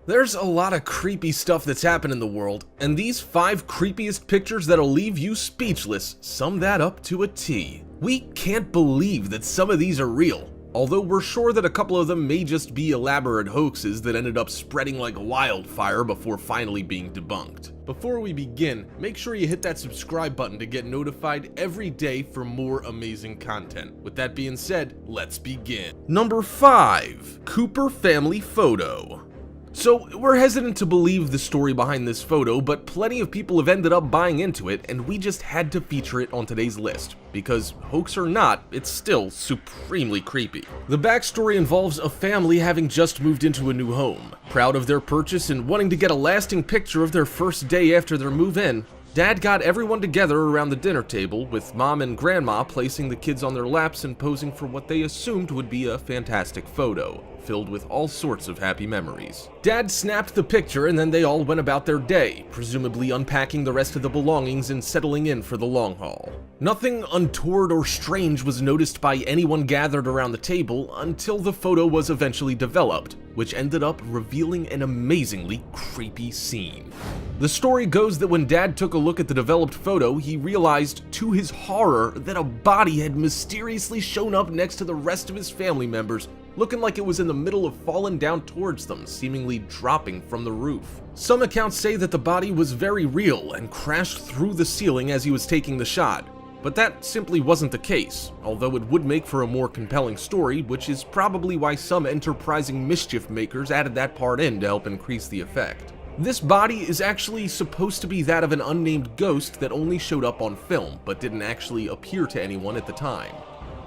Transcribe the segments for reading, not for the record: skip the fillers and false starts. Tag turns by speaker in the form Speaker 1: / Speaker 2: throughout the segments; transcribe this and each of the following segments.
Speaker 1: There's a lot of creepy stuff that's happened in the world, and these 5 creepiest pictures that'll leave you speechless sum that up to a T. We can't believe that some of these are real, although we're sure that a couple of them may just be elaborate hoaxes that ended up spreading like wildfire before finally being debunked. Before we begin, make sure you hit that subscribe button to get notified every day for more amazing content. With that being said, let's begin. Number 5. Cooper Family Photo. So, we're hesitant to believe the story behind this photo, but plenty of people have ended up buying into it, and we just had to feature it on today's list, because hoax or not, it's still supremely creepy. The backstory involves a family having just moved into a new home. Proud of their purchase and wanting to get a lasting picture of their first day after their move-in, Dad got everyone together around the dinner table, with Mom and Grandma placing the kids on their laps and posing for what they assumed would be a fantastic photo, filled with all sorts of happy memories. Dad snapped the picture and then they all went about their day, presumably unpacking the rest of the belongings and settling in for the long haul. Nothing untoward or strange was noticed by anyone gathered around the table until the photo was eventually developed, which ended up revealing an amazingly creepy scene. The story goes that when Dad took a look at the developed photo, he realized, to his horror, that a body had mysteriously shown up next to the rest of his family members, looking like it was in the middle of falling down towards them, seemingly dropping from the roof. Some accounts say that the body was very real and crashed through the ceiling as he was taking the shot, but that simply wasn't the case, although it would make for a more compelling story, which is probably why some enterprising mischief makers added that part in to help increase the effect. This body is actually supposed to be that of an unnamed ghost that only showed up on film, but didn't actually appear to anyone at the time.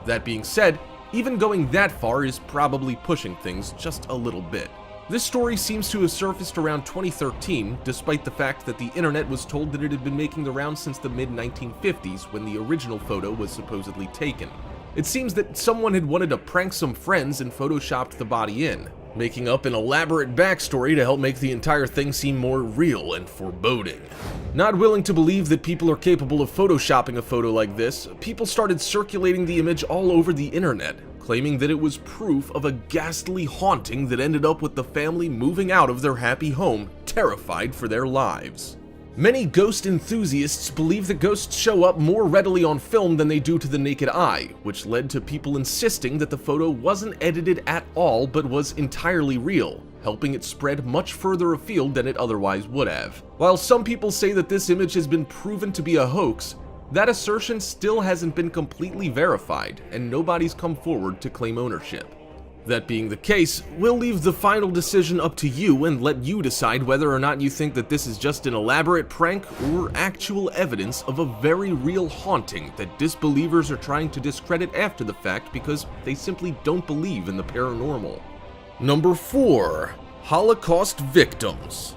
Speaker 1: That being said, even going that far is probably pushing things just a little bit. This story seems to have surfaced around 2013, despite the fact that the internet was told that it had been making the rounds since the mid-1950s when the original photo was supposedly taken. It seems that someone had wanted to prank some friends and photoshopped the body in, making up an elaborate backstory to help make the entire thing seem more real and foreboding. Not willing to believe that people are capable of photoshopping a photo like this, people started circulating the image all over the internet, claiming that it was proof of a ghastly haunting that ended up with the family moving out of their happy home, terrified for their lives. Many ghost enthusiasts believe that ghosts show up more readily on film than they do to the naked eye, which led to people insisting that the photo wasn't edited at all but was entirely real, helping it spread much further afield than it otherwise would have. While some people say that this image has been proven to be a hoax, that assertion still hasn't been completely verified, and nobody's come forward to claim ownership. That being the case, we'll leave the final decision up to you and let you decide whether or not you think that this is just an elaborate prank or actual evidence of a very real haunting that disbelievers are trying to discredit after the fact because they simply don't believe in the paranormal. Number 4. Holocaust Victims.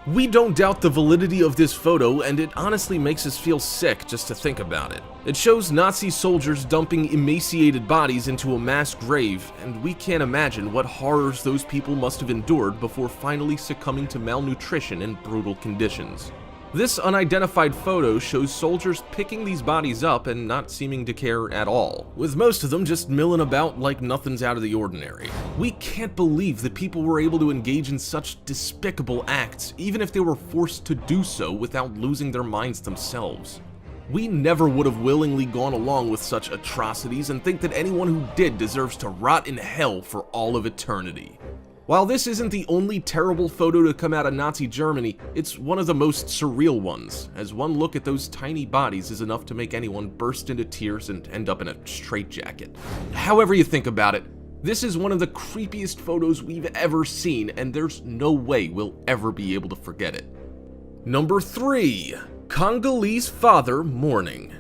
Speaker 1: We don't doubt the validity of this photo, and it honestly makes us feel sick just to think about it. It shows Nazi soldiers dumping emaciated bodies into a mass grave, and we can't imagine what horrors those people must have endured before finally succumbing to malnutrition and brutal conditions. This unidentified photo shows soldiers picking these bodies up and not seeming to care at all, with most of them just milling about like nothing's out of the ordinary. We can't believe that people were able to engage in such despicable acts, even if they were forced to do so without losing their minds themselves. We never would have willingly gone along with such atrocities and think that anyone who did deserves to rot in hell for all of eternity. While this isn't the only terrible photo to come out of Nazi Germany, it's one of the most surreal ones, as one look at those tiny bodies is enough to make anyone burst into tears and end up in a straitjacket. However you think about it, this is one of the creepiest photos we've ever seen, and there's no way we'll ever be able to forget it. Number 3. Congolese Father Mourning.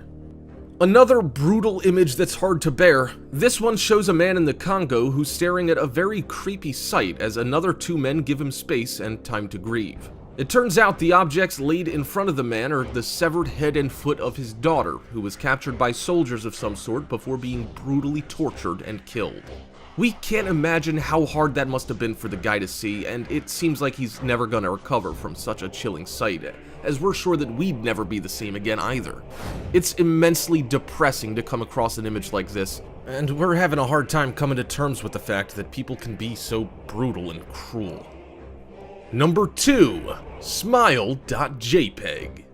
Speaker 1: Another brutal image that's hard to bear. This one shows a man in the Congo who's staring at a very creepy sight as another 2 men give him space and time to grieve. It turns out the objects laid in front of the man are the severed head and foot of his daughter, who was captured by soldiers of some sort before being brutally tortured and killed. We can't imagine how hard that must have been for the guy to see, and it seems like he's never gonna recover from such a chilling sight, as we're sure that we'd never be the same again either. It's immensely depressing to come across an image like this, and we're having a hard time coming to terms with the fact that people can be so brutal and cruel. Number 2. Smile.jpg.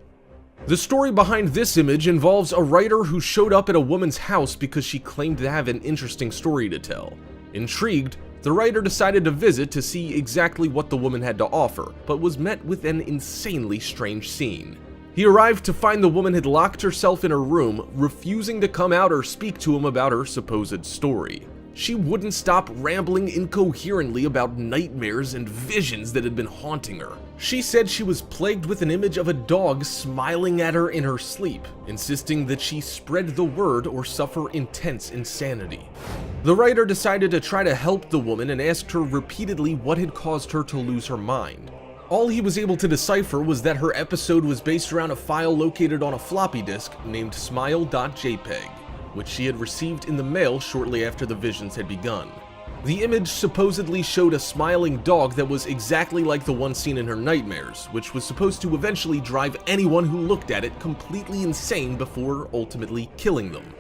Speaker 1: The story behind this image involves a writer who showed up at a woman's house because she claimed to have an interesting story to tell. Intrigued, the writer decided to visit to see exactly what the woman had to offer, but was met with an insanely strange scene. He arrived to find the woman had locked herself in her room, refusing to come out or speak to him about her supposed story. She wouldn't stop rambling incoherently about nightmares and visions that had been haunting her. She said she was plagued with an image of a dog smiling at her in her sleep, insisting that she spread the word or suffer intense insanity. The writer decided to try to help the woman and asked her repeatedly what had caused her to lose her mind. All he was able to decipher was that her episode was based around a file located on a floppy disk named smile.jpg, which she had received in the mail shortly after the visions had begun. The image supposedly showed a smiling dog that was exactly like the one seen in her nightmares, which was supposed to eventually drive anyone who looked at it completely insane before ultimately killing them.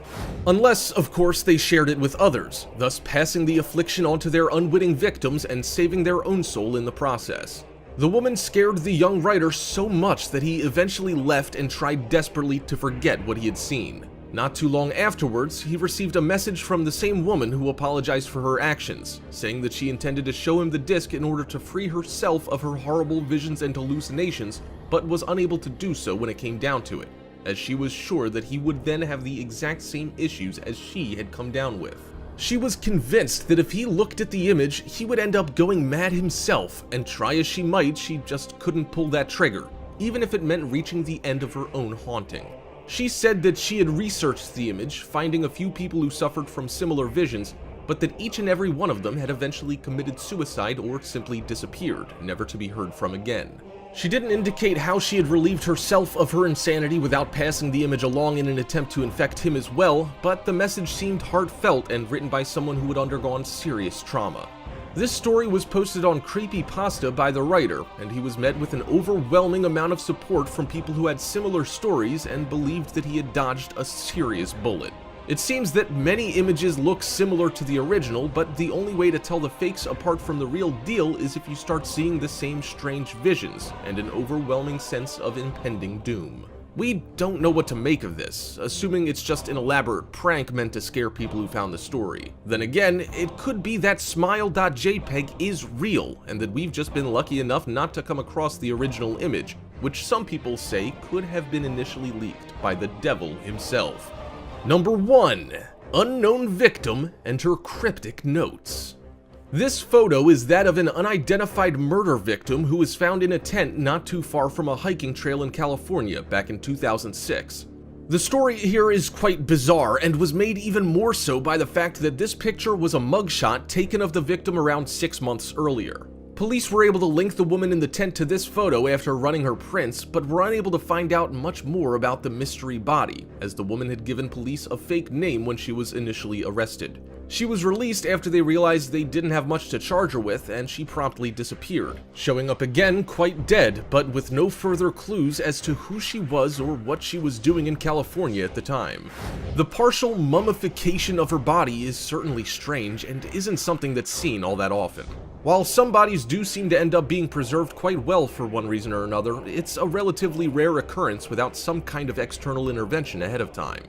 Speaker 1: Unless, of course, they shared it with others, thus passing the affliction onto their unwitting victims and saving their own soul in the process. The woman scared the young writer so much that he eventually left and tried desperately to forget what he had seen. Not too long afterwards, he received a message from the same woman who apologized for her actions, saying that she intended to show him the disc in order to free herself of her horrible visions and hallucinations, but was unable to do so when it came down to it, as she was sure that he would then have the exact same issues as she had come down with. She was convinced that if he looked at the image, he would end up going mad himself, and try as she might, she just couldn't pull that trigger, even if it meant reaching the end of her own haunting. She said that she had researched the image, finding a few people who suffered from similar visions, but that each and every one of them had eventually committed suicide or simply disappeared, never to be heard from again. She didn't indicate how she had relieved herself of her insanity without passing the image along in an attempt to infect him as well, but the message seemed heartfelt and written by someone who had undergone serious trauma. This story was posted on Creepiest by the writer, and he was met with an overwhelming amount of support from people who had similar stories and believed that he had dodged a serious bullet. It seems that many images look similar to the original, but the only way to tell the fakes apart from the real deal is if you start seeing the same strange visions and an overwhelming sense of impending doom. We don't know what to make of this, assuming it's just an elaborate prank meant to scare people who found the story. Then again, it could be that smile.jpg is real, and that we've just been lucky enough not to come across the original image, which some people say could have been initially leaked by the devil himself. Number 1. Unknown victim and her cryptic notes. This photo is that of an unidentified murder victim who was found in a tent not too far from a hiking trail in California back in 2006. The story here is quite bizarre and was made even more so by the fact that this picture was a mugshot taken of the victim around 6 months earlier. Police were able to link the woman in the tent to this photo after running her prints, but were unable to find out much more about the mystery body, as the woman had given police a fake name when she was initially arrested. She was released after they realized they didn't have much to charge her with, and she promptly disappeared, showing up again quite dead, but with no further clues as to who she was or what she was doing in California at the time. The partial mummification of her body is certainly strange and isn't something that's seen all that often. While some bodies do seem to end up being preserved quite well for one reason or another, it's a relatively rare occurrence without some kind of external intervention ahead of time.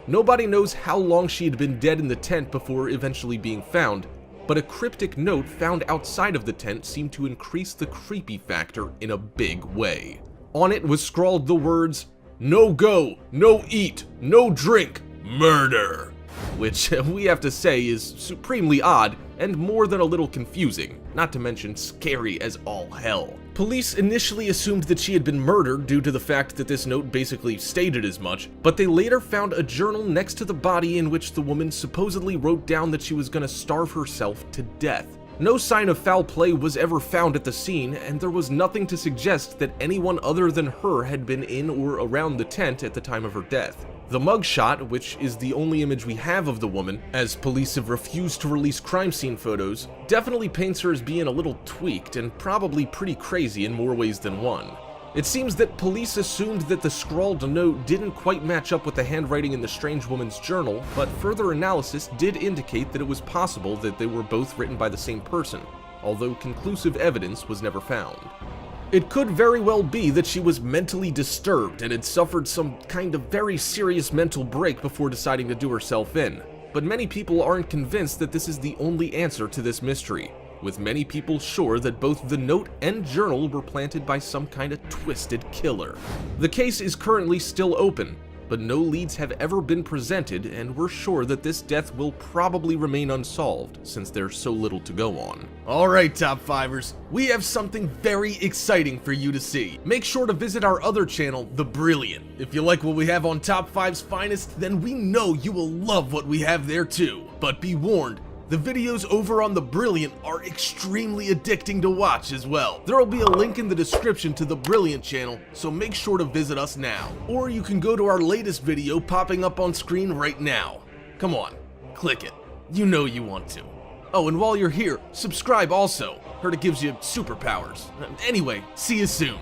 Speaker 1: Nobody knows how long she had been dead in the tent before eventually being found, but a cryptic note found outside of the tent seemed to increase the creepy factor in a big way. On it was scrawled the words, "No go, no eat, no drink, murder," which we have to say is supremely odd and more than a little confusing, not to mention scary as all hell. Police initially assumed that she had been murdered due to the fact that this note basically stated as much, but they later found a journal next to the body in which the woman supposedly wrote down that she was going to starve herself to death. No sign of foul play was ever found at the scene, and there was nothing to suggest that anyone other than her had been in or around the tent at the time of her death. The mugshot, which is the only image we have of the woman, as police have refused to release crime scene photos, definitely paints her as being a little tweaked and probably pretty crazy in more ways than one. It seems that police assumed that the scrawled note didn't quite match up with the handwriting in the strange woman's journal, but further analysis did indicate that it was possible that they were both written by the same person. although conclusive evidence was never found. It could very well be that she was mentally disturbed and had suffered some kind of very serious mental break before deciding to do herself in, but many people aren't convinced that this is the only answer to this mystery, with many people sure that both the note and journal were planted by some kind of twisted killer. The case is currently still open, but no leads have ever been presented, and we're sure that this death will probably remain unsolved since there's so little to go on. Alright, Top 5ers, we have something very exciting for you to see. Make sure to visit our other channel, The Brilliant. If you like what we have on Top 5's Finest, then we know you will love what we have there too. But be warned, the videos over on The Brilliant are extremely addicting to watch as well. There will be a link in the description to The Brilliant channel, so make sure to visit us now. Or you can go to our latest video popping up on screen right now. Come on, click it. You know you want to. Oh, and while you're here, subscribe also. Heard it gives you superpowers. Anyway, see you soon.